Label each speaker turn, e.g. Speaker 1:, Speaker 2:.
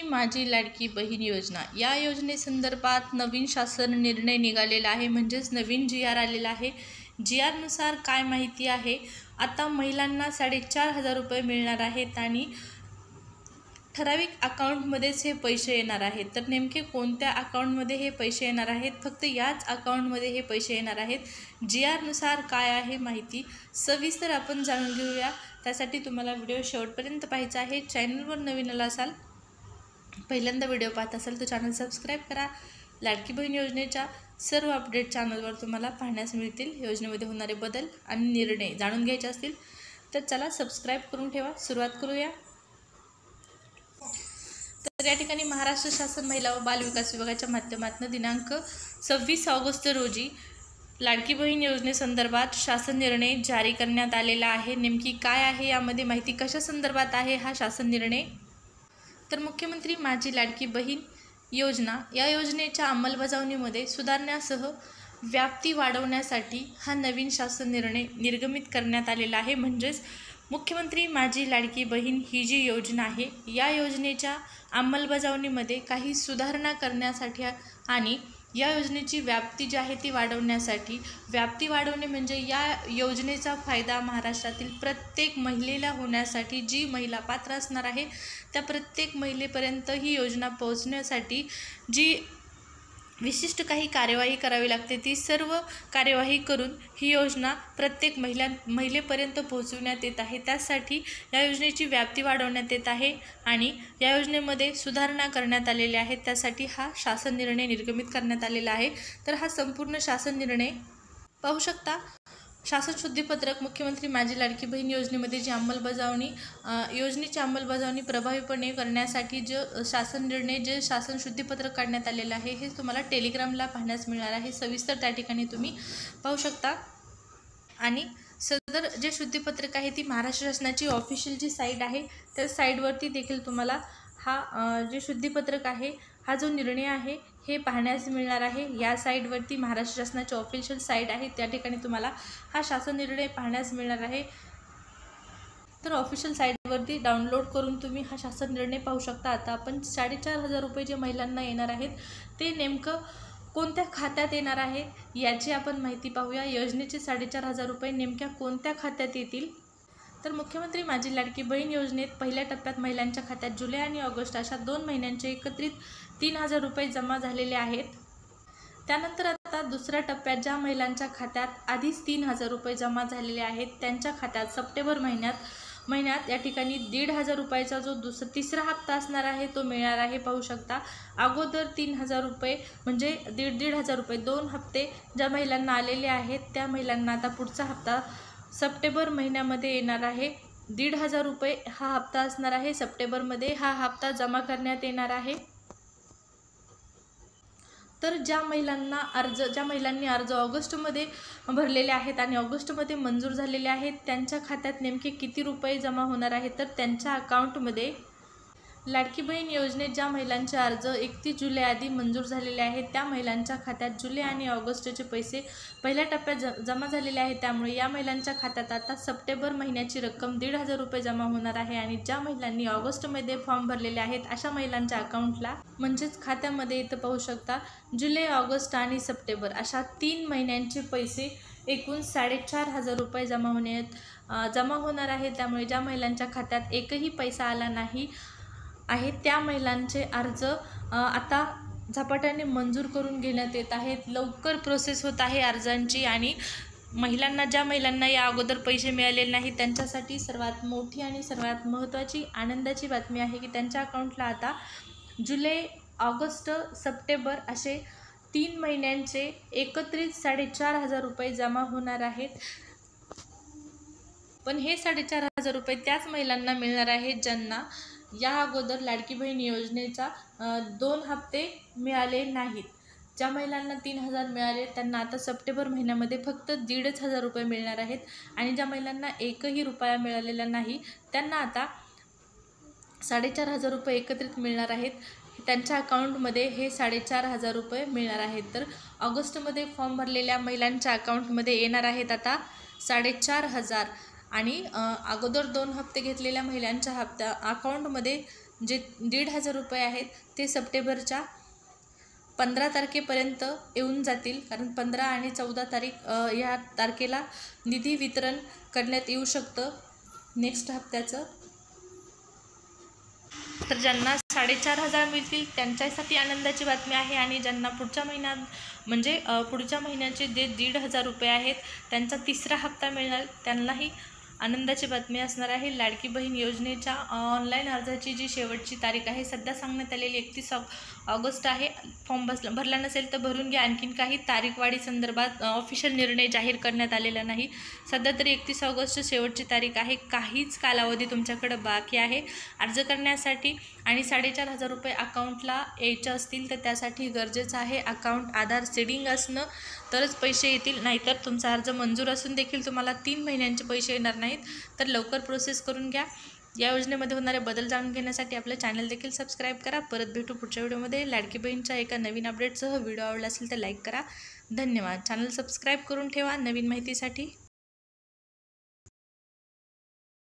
Speaker 1: माझी लाडकी बहीण योजना या योजनेसंदर्भात नवीन शासन निर्णय निघालेला आहे, म्हणजेच नवीन GR आलेला आहे। GR नुसार काय माहिती आहे, आता महिलांना 4,500 रुपये मिळणार आहेत आणि ठराविक अकाउंटमध्येच हे पैसे येणार आहेत। तर नेमके कोणत्या अकाउंटमध्ये हे पैसे येणार आहेत? फक्त याच अकाउंटमध्ये हे पैसे येणार आहेत। GR नुसार काय आहे माहिती सविस्तर आपण जाणून घेऊया। त्यासाठी तुम्हाला व्हिडिओ शेवटपर्यंत पाहायचा आहे। चॅनलवर नवीन आला असाल, पहिल्यांदा व्हिडिओ पाहत असाल तर चॅनल सबस्क्राईब करा। लाडकी बहीण योजनेच्या सर्व अपडेट चॅनलवर तुम्हाला पाहण्यास मिळतील। योजनेमध्ये होणारे बदल आणि निर्णय जाणून घ्यायचे असतील तर चला सबस्क्राईब करून ठेवा। सुरुवात करूया। तर या ठिकाणी महाराष्ट्र शासन महिला व बाल विकास विभागाच्या माध्यमातून दिनांक 26 ऑगस्ट रोजी लाडकी बहीण योजनेसंदर्भात शासन निर्णय जारी करण्यात आलेला आहे। नेमकी काय आहे यामध्ये माहिती, कशा संदर्भात आहे हा शासन निर्णय? तर मुख्यमंत्री माझी लाडकी बहीण योजना या योजनेच्या अंमलबजावणीमध्ये सुधारण्यासह व्याप्ती वाढवण्यासाठी हा नवीन शासन निर्णय निर्गमित करण्यात आलेला आहे। म्हणजेच मुख्यमंत्री माझी लाडकी बहीण ही जी योजना आहे, या योजनेच्या अंमलबजावणीमध्ये काही सुधारणा करण्यासाठी आणि या योजनेची व्याप्ती जी आहे ती वाढवण्यासाठी, व्याप्ती वाढवणे म्हणजे या योजनेचा फायदा महाराष्ट्रातील प्रत्येक महिलेला होण्यासाठी, जी महिला पात्र असणार आहे त्या प्रत्येक महिलेपर्यंत ही योजना पोहोचण्यासाठी जी विशिष्ट काही कार्यवाही करावी लागते, ती सर्व कार्यवाही करून ही योजना प्रत्येक महिलेपर्यंत पोहोचविण्यात येत आहे। त्यासाठी या योजनेची व्याप्ती वाढवण्यात येत आहे आणि या योजनेमध्ये सुधारणा करण्यात आलेल्या आहेत। त्यासाठी हा शासन निर्णय निर्गमित करण्यात आलेला आहे। तर हा संपूर्ण शासन निर्णय पाहू शकता। शासन शुद्धीपत्रक मुख्यमंत्री माझी लाडकी बहीण योजनेमध्ये जी योजनेची अंमलबजावणी प्रभावीपणे करण्यासाठी शासन निर्णय शासन शुद्धीपत्रक काढण्यात आलेलं आहे, हे तुम्हाला टेलिग्रामला पाहण्यास मिळणार आहे। सविस्तर त्या ठिकाणी तुम्ही पाहू शकता। आणि सदर जे शुद्धीपत्रक आहे ती महाराष्ट्र शासनाची ऑफिशियल जी साईट आहे त्या साईटवरती देखील तुम्हाला हा जे शुद्धीपत्रक आहे, हा जो निर्णय आहे हे पाहण्यास मिळणार आहे। या साईटवरती महाराष्ट्र शासनाची ऑफिशियल साईट आहे, त्या ठिकाणी तुम्हाला हा शासन निर्णय पाहण्यास मिळणार आहे। तर ऑफिशियल साईटवरती डाउनलोड करून तुम्ही हा शासन निर्णय पाहू शकता। आता आपण 4,500 रुपये जे महिलांना येणार आहेत ते नेमकं कोणत्या खात्यात येणार आहे याची आपण माहिती पाहूया। योजनेचे 4,500 रुपये नेमक्या कोणत्या खात्यात येतील? तर मुख्यमंत्री माझी लाडकी बहीण योजनेत पहिल्या टप्प्यात महिलांच्या खात्यात जुलै आणि ऑगस्ट अशा 2 महिन्यांचे एकत्रित 3,000 रुपये जमा झालेले आहेत। त्यानंतर आता दुसऱ्या टप्प्यात ज्या महिलांच्या खात्यात आधीच 3,000 रुपये जमा झालेले आहेत त्यांच्या खात्यात सप्टेंबर महिन्यात या ठिकाणी 1,500 रुपयाचा जो तिसरा हप्ता असणार आहे तो मिळणार आहे। पाहू शकता, अगोदर 3,000 रुपये म्हणजे 1,500 रुपये 2 हप्ते ज्या महिलांना आलेले आहेत त्या महिलांना आता पुढचा हप्ता सप्टेंबर महिन्यामध्ये येणार आहे। 1,500 रुपये हा हप्ता असणार आहे। सप्टेंबरमध्ये हा हप्ता जमा करण्यात येणार आहे। तर ज्या महिलांनी अर्ज ऑगस्टमध्ये भरलेले आहेत आणि ऑगस्टमध्ये मंजूर झालेले आहेत त्यांच्या खात्यात नेमके किती रुपये जमा होणार आहेत? तर त्यांच्या अकाउंटमध्ये लाडकी बहीण योजनेत ज्या महिलांचे अर्ज 31 जुलै आधी मंजूर झालेले आहेत त्या महिलांच्या खात्यात जुलै आणि ऑगस्टचे पैसे पहिल्या टप्प्यात जमा झालेले आहेत। त्यामुळे या महिलांच्या खात्यात आता सप्टेंबर महिन्याची रक्कम 1,500 रुपये जमा होणार आहे। आणि ज्या महिलांनी ऑगस्टमध्ये फॉर्म भरलेले आहेत अशा महिलांच्या अकाउंटला म्हणजेच खात्यामध्ये इथं पाहू शकता जुलै, ऑगस्ट आणि सप्टेंबर अशा 3 महिन्यांचे पैसे एकूण 4,500 रुपये जमा होणार आहे। त्यामुळे ज्या महिलांच्या खात्यात एकही पैसा आला नाही आहे त्या महिलांचे अर्ज आता झपाट्याने मंजूर करून घेण्यात येत आहेत। लवकर प्रोसेस होत आहे अर्जांची आणि ज्या महिलांना या अगोदर पैसे मिळालेले नाही त्यांच्यासाठी सर्वात मोठी आणि सर्वात महत्त्वाची आनंदाची बातमी आहे की त्यांच्या अकाउंटला आता जुलै, ऑगस्ट, सप्टेंबर असे 3 महिन्यांचे एकत्रित 4,500 रुपये जमा होणार आहेत। पण हे 4,500 रुपये त्याच महिलांना मिळणार आहेत ज्यांना या अगोदर लाडकी बहीण योजनेचा 2 हप्ते मिळाले नाहीत। ज्या महिलांना 3,000 मिळाले त्यांना आता सप्टेंबर महिन्यामध्ये फक्त 1,500 रुपये मिळणार आहेत आणि ज्या महिलांना एकही रुपया मिळालेला नाही त्यांना आता 4,500 रुपये एकत्रित मिळणार आहेत। त्यांच्या अकाउंटमध्ये हे 4,500 रुपये मिळणार आहेत। तर ऑगस्टमध्ये फॉर्म भरलेल्या महिलांच्या अकाउंटमध्ये येणार आहेत आता 4,500 आणि अगोदर 2 हप्ते घेतलेल्या महिलांच्या अकाउंटमध्ये जे 1,500 रुपये आहेत ते सप्टेंबरच्या 15 तारखेपर्यंत येऊन जातील, कारण 15 आणि 14 तारीख या तारखेला निधी वितरण करण्यात येऊ शकतं नेक्स्ट हप्त्याचं. तर ज्यांना 4,500 मिळतील त्यांच्यासाठी आनंदाची बातमी आहे, आणि ज्यांना पुढच्या महिन्यात म्हणजे पुढच्या महिन्याचे जे 1,500 रुपये आहेत त्यांचा 3रा हप्ता मिळणार त्यांनाही आनंदाची बातमी असणार आहे. लाडकी बहीण योजनेच्या ऑनलाईन अर्जाची जी शेवटची तारीख आहे सध्या सांगण्यात आलेली 31 ऑगस्ट आहे. फॉर्म भरला नसेल तर भरून घ्या. आणखीन काही तारीखवाढी संदर्भात ऑफिशियल निर्णय जाहीर करण्यात आलेला नाही. सध्या तरी 31 ऑगस्ट शेवटची तारीख आहे. काहीच कालावधी तुमच्याकडे बाकी आहे अर्ज करण्यासाठी. आणि 4,500 रुपये अकाउंटला यायचे असतील तर त्यासाठी गरजेचं आहे अकाउंट आधार सीडिंग असणं, तरच पैसे येतील. नाहीतर तुमचा अर्ज मंजूर असून देखील तुम्हाला 3 महिन्यांचे पैसे येणार नाहीत. तर लवकर प्रोसेस करून घ्या. या योजनेमध्ये होणारे बदल जाणून घेण्यासाठी आपलं चॅनल देखील सबस्क्राईब करा. परत भेटू पुढच्या व्हिडिओमध्ये लाडकी बहीणच्या एका नवीन अपडेटसह. व्हिडिओ आवडला असेल तर लाईक करा. धन्यवाद. चॅनल सबस्क्राईब करून ठेवा नवीन माहितीसाठी.